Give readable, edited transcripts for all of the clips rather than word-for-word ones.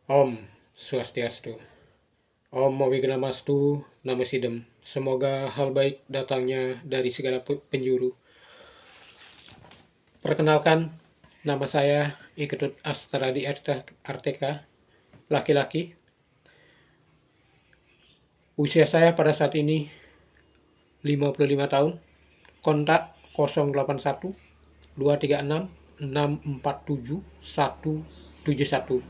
Om Swastiastu. Om Mawignastu Namo Sidem. Semoga hal baik datangnya dari segala penjuru. Perkenalkan, nama saya Iketut Astradi Arteka, laki-laki. Usia saya pada saat ini 55 tahun. Kontak 081 236 647 171.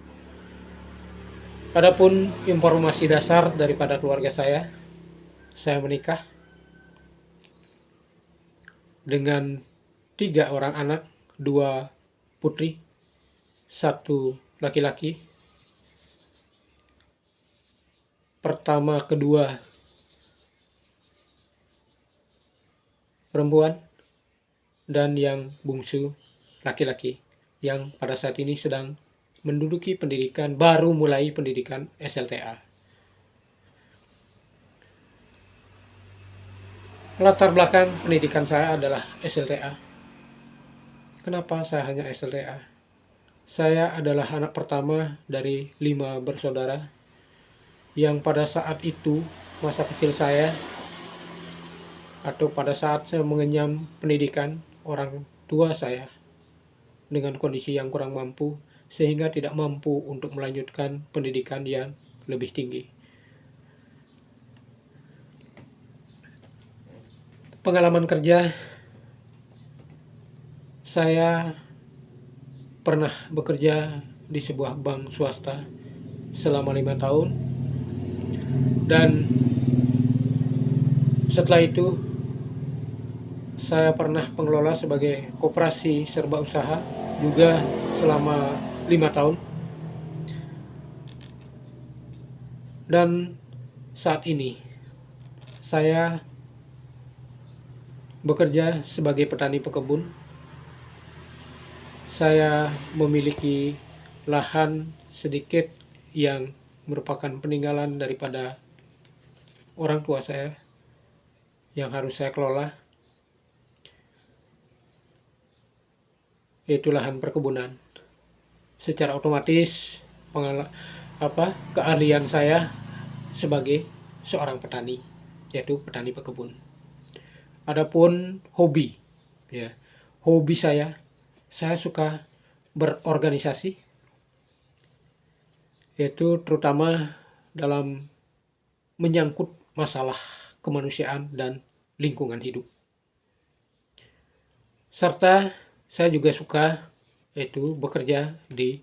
Adapun informasi dasar daripada keluarga saya menikah dengan 3 orang anak, 2 putri, 1 laki-laki. Pertama, kedua perempuan, dan yang bungsu laki-laki, yang pada saat ini sedang menduduki pendidikan, baru mulai pendidikan SLTA. Latar belakang pendidikan saya adalah SLTA. Kenapa saya hanya SLTA? Saya adalah anak pertama dari 5 bersaudara, yang pada saat itu, masa kecil saya, atau pada saat saya mengenyam pendidikan, orang tua saya dengan kondisi yang kurang mampu, sehingga tidak mampu untuk melanjutkan pendidikan yang lebih tinggi. Pengalaman kerja, saya pernah bekerja di sebuah bank swasta selama 5 tahun, dan setelah itu saya pernah pengelola sebagai koperasi serba usaha juga selama 5 tahun. Dan saat ini saya bekerja sebagai petani pekebun. Saya memiliki lahan sedikit yang merupakan peninggalan daripada orang tua saya yang harus saya kelola, yaitu lahan perkebunan. Secara otomatis keahlian saya sebagai seorang petani, yaitu petani pekebun. Adapun hobi, hobi saya suka berorganisasi, yaitu terutama dalam menyangkut masalah kemanusiaan dan lingkungan hidup. Serta saya juga suka yaitu bekerja di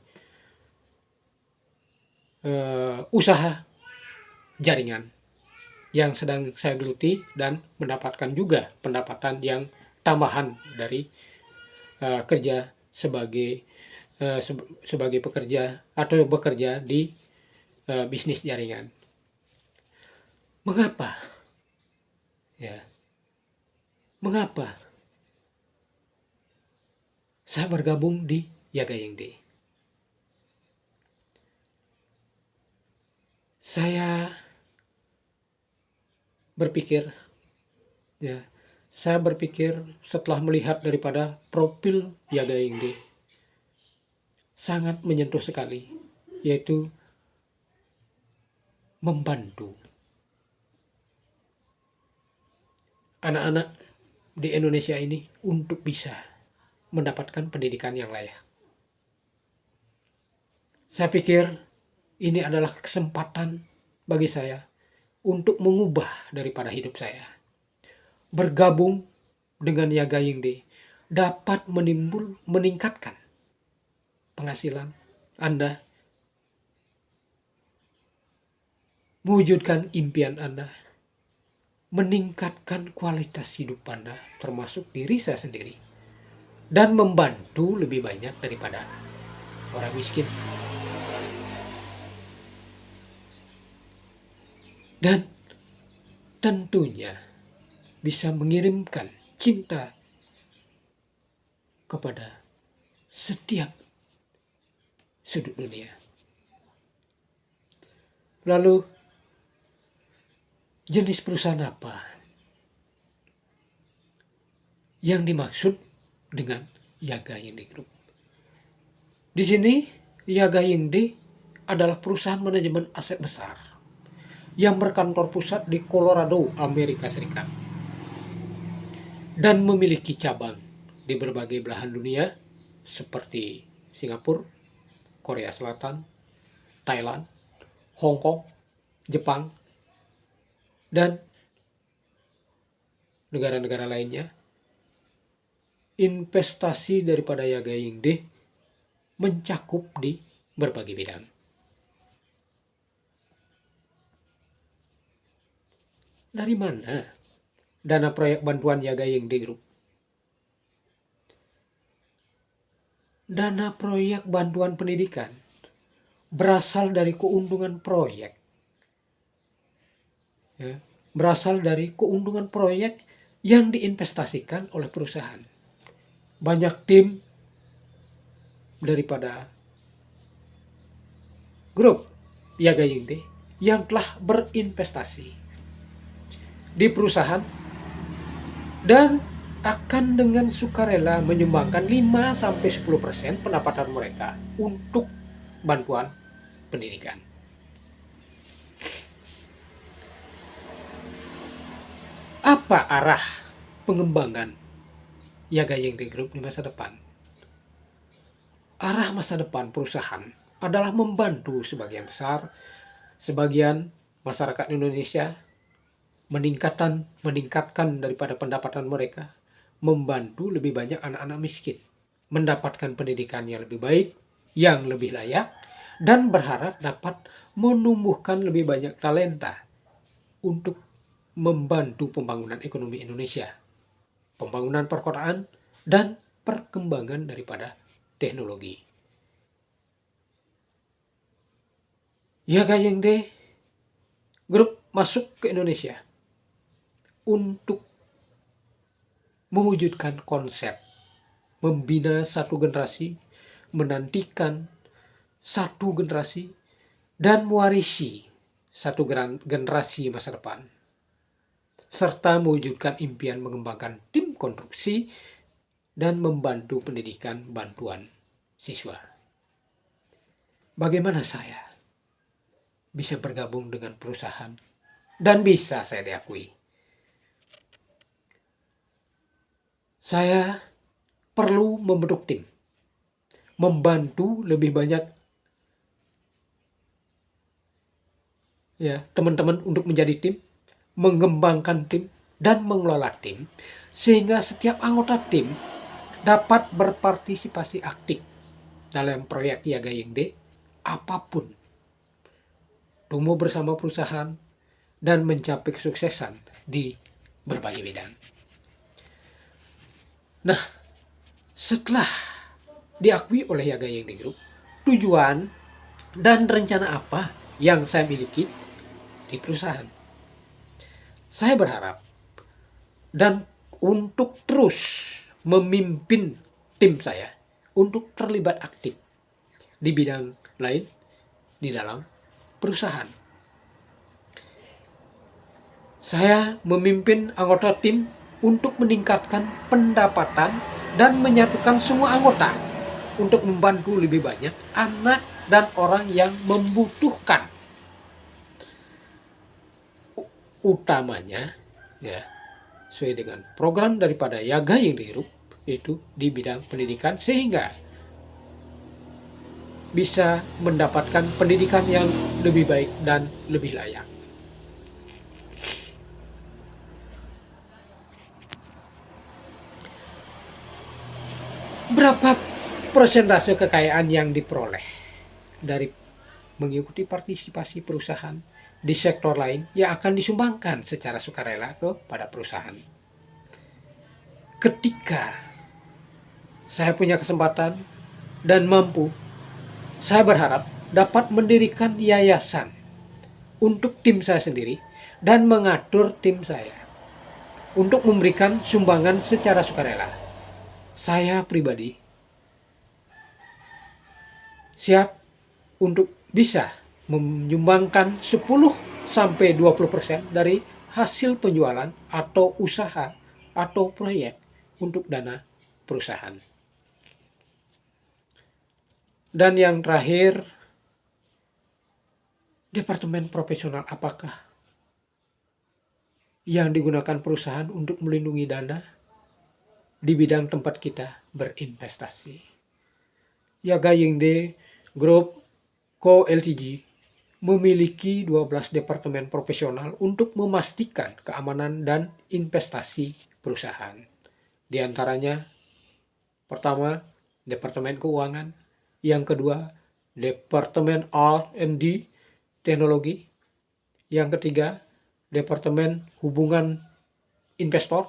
usaha jaringan yang sedang saya geluti, dan mendapatkan juga pendapatan yang tambahan dari kerja sebagai pekerja atau bekerja di bisnis jaringan. Mengapa? Mengapa saya bergabung di Yagayengde? Saya berpikir setelah melihat daripada profil Yagayengde, sangat menyentuh sekali, yaitu membantu anak-anak di Indonesia ini untuk bisa mendapatkan pendidikan yang layak. Saya pikir ini adalah kesempatan bagi saya untuk mengubah daripada hidup saya. Bergabung dengan Yagayengde dapat meningkatkan penghasilan Anda, mewujudkan impian Anda, meningkatkan kualitas hidup Anda, termasuk diri saya sendiri, dan membantu lebih banyak daripada orang miskin. Dan tentunya bisa mengirimkan cinta kepada setiap sudut dunia. Lalu, jenis perusahaan apa yang dimaksud dengan Yagayengde Group? Di sini Yagayengde adalah perusahaan manajemen aset besar yang berkantor pusat di Colorado, Amerika Serikat, dan memiliki cabang di berbagai belahan dunia seperti Singapura, Korea Selatan, Thailand, Hong Kong, Jepang, dan negara-negara lainnya. Investasi daripada Yaga Yingde mencakup di berbagai bidang. Dari mana dana proyek bantuan Yaga Yingde Group? Dana proyek bantuan pendidikan berasal dari keuntungan proyek. Ya, berasal dari keuntungan proyek yang diinvestasikan oleh perusahaan. Banyak tim daripada grup Yaga Yingde yang telah berinvestasi di perusahaan dan akan dengan sukarela menyumbangkan 5-10% pendapatan mereka untuk bantuan pendidikan. Apa arah pengembangan Yaga Yingde Group di masa depan? Arah masa depan perusahaan adalah membantu sebagian masyarakat Indonesia meningkatkan daripada pendapatan mereka, membantu lebih banyak anak-anak miskin mendapatkan pendidikan yang lebih baik, yang lebih layak, dan berharap dapat menumbuhkan lebih banyak talenta untuk membantu pembangunan ekonomi Indonesia, pembangunan perkotaan, dan perkembangan daripada teknologi. Yaga Yingde Group masuk ke Indonesia untuk mewujudkan konsep membina satu generasi, menantikan satu generasi, dan mewarisi satu generasi masa depan, serta mewujudkan impian mengembangkan tim konstruksi dan membantu pendidikan bantuan siswa. Bagaimana saya bisa bergabung dengan perusahaan dan bisa saya diakui? Saya perlu membentuk tim, membantu lebih banyak teman-teman untuk menjadi tim, mengembangkan tim, dan mengelola tim, sehingga setiap anggota tim dapat berpartisipasi aktif dalam proyek Yaga Yingde apapun, tumbuh bersama perusahaan, dan mencapai kesuksesan di berbagai bidang. Nah, setelah diakui oleh Yaga Yingde Group, tujuan dan rencana apa yang saya miliki di perusahaan? Saya berharap dan untuk terus memimpin tim saya untuk terlibat aktif di bidang lain di dalam perusahaan. Saya memimpin anggota tim untuk meningkatkan pendapatan dan menyatukan semua anggota untuk membantu lebih banyak anak dan orang yang membutuhkan. Utamanya sesuai dengan program daripada Yaga Yingde Group itu di bidang pendidikan, sehingga bisa mendapatkan pendidikan yang lebih baik dan lebih layak. Berapa persentase kekayaan yang diperoleh dari mengikuti partisipasi perusahaan di sektor lain yang akan disumbangkan secara sukarela kepada perusahaan? Ketika saya punya kesempatan dan mampu, saya berharap dapat mendirikan yayasan untuk tim saya sendiri dan mengatur tim saya untuk memberikan sumbangan secara sukarela. Saya pribadi siap untuk bisa menyumbangkan 10-20% dari hasil penjualan atau usaha atau proyek untuk dana perusahaan. Dan yang terakhir, departemen profesional apakah yang digunakan perusahaan untuk melindungi dana di bidang tempat kita berinvestasi. Yaga Yingde Group Co. Ltd. memiliki 12 departemen profesional untuk memastikan keamanan dan investasi perusahaan. Di antaranya, pertama, Departemen Keuangan, yang kedua, Departemen R&D Teknologi, yang ketiga, Departemen Hubungan Investor,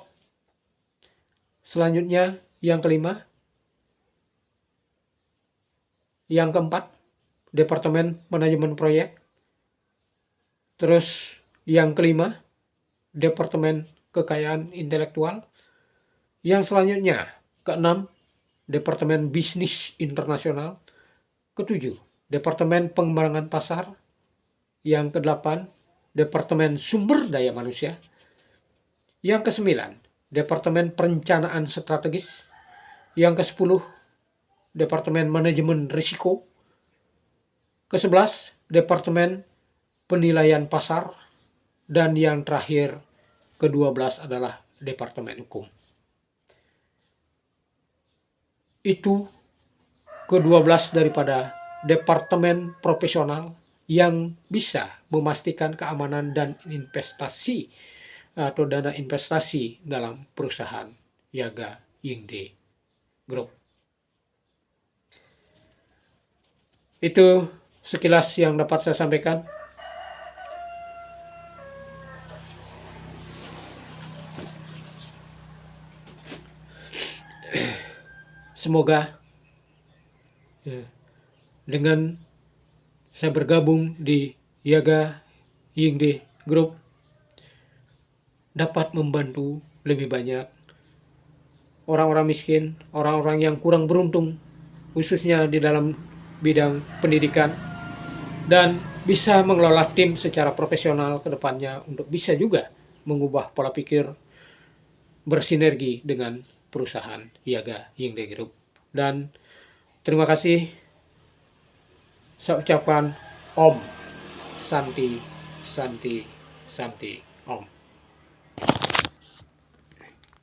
selanjutnya yang kelima, yang keempat, Departemen Manajemen Proyek, terus yang kelima, Departemen Kekayaan Intelektual, yang selanjutnya, keenam, Departemen Bisnis Internasional, ketujuh, Departemen Pengembangan Pasar, yang kedelapan, Departemen Sumber Daya Manusia, yang kesembilan, Departemen Perencanaan Strategis, yang kesepuluh, Departemen Manajemen Risiko, kesebelas, Departemen Penilaian Pasar, dan yang terakhir, ke-12 adalah Departemen Hukum. Itu ke-12 daripada departemen profesional yang bisa memastikan keamanan dan investasi atau dana investasi dalam perusahaan Yaga Yingde Group. Itu sekilas yang dapat saya sampaikan. Semoga dengan saya bergabung di Yaga Yingde Group dapat membantu lebih banyak orang-orang miskin, orang-orang yang kurang beruntung, khususnya di dalam bidang pendidikan, dan bisa mengelola tim secara profesional ke depannya untuk bisa juga mengubah pola pikir bersinergi dengan perusahaan Yaga Yingde Group. Dan terima kasih, saya ucapkan Om Santi Santi Santi.